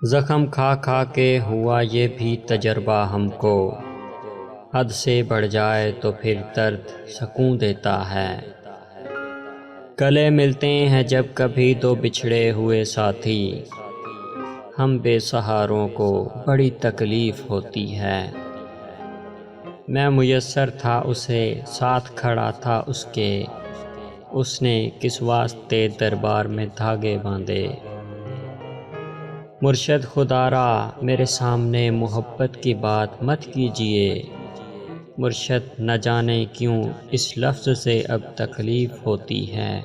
زخم کھا کھا کے ہوا یہ بھی تجربہ ہم کو، حد سے بڑھ جائے تو پھر درد سکون دیتا ہے۔ گلے ملتے ہیں جب کبھی دو بچھڑے ہوئے ساتھی، ہم بے سہاروں کو بڑی تکلیف ہوتی ہے۔ میں میسر تھا اسے، ساتھ کھڑا تھا اس کے، اس نے کس واسطے دربار میں دھاگے باندھے۔ مرشد خدا را میرے سامنے محبت کی بات مت کیجیے، مرشد نہ جانے کیوں اس لفظ سے اب تکلیف ہوتی ہے۔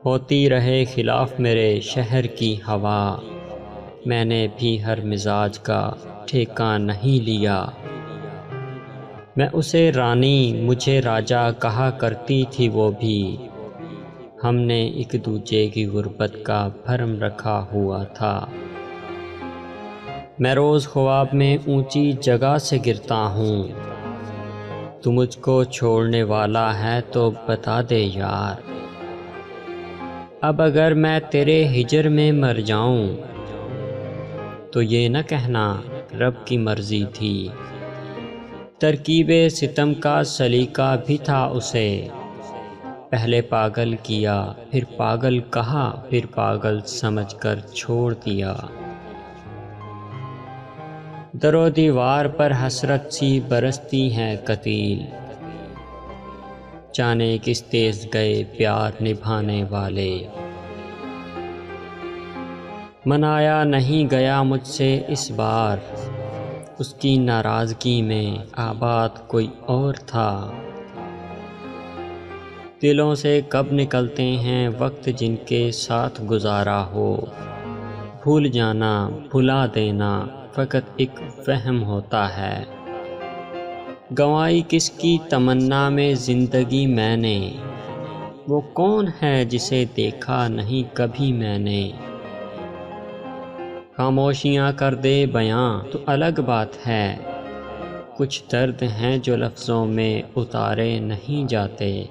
ہوتی رہے خلاف میرے شہر کی ہوا، میں نے بھی ہر مزاج کا ٹھیکہ نہیں لیا۔ میں اسے رانی مجھے راجا کہا کرتی تھی وہ بھی، ہم نے ایک دوجے کی غربت کا بھرم رکھا ہوا تھا۔ میں روز خواب میں اونچی جگہ سے گرتا ہوں، تو مجھ کو چھوڑنے والا ہے تو بتا دے یار۔ اب اگر میں تیرے ہجر میں مر جاؤں تو یہ نہ کہنا رب کی مرضی تھی۔ ترکیب ستم کا سلیقہ بھی تھا اسے، پہلے پاگل کیا پھر پاگل کہا پھر پاگل سمجھ کر چھوڑ دیا۔ در و دیوار پر حسرت سی برستی ہیں قتیل، جانے کس تیز گئے پیار نبھانے والے۔ منایا نہیں گیا مجھ سے اس بار، اس کی ناراضگی میں آباد کوئی اور تھا۔ دلوں سے کب نکلتے ہیں وقت جن کے ساتھ گزارا ہو، بھول جانا بھلا دینا فقط ایک وہم ہوتا ہے۔ گنوائی کس کی تمنا میں زندگی میں نے، وہ کون ہے جسے دیکھا نہیں کبھی میں نے۔ خاموشیاں کر دے بیاں تو الگ بات ہے، کچھ درد ہیں جو لفظوں میں اتارے نہیں جاتے۔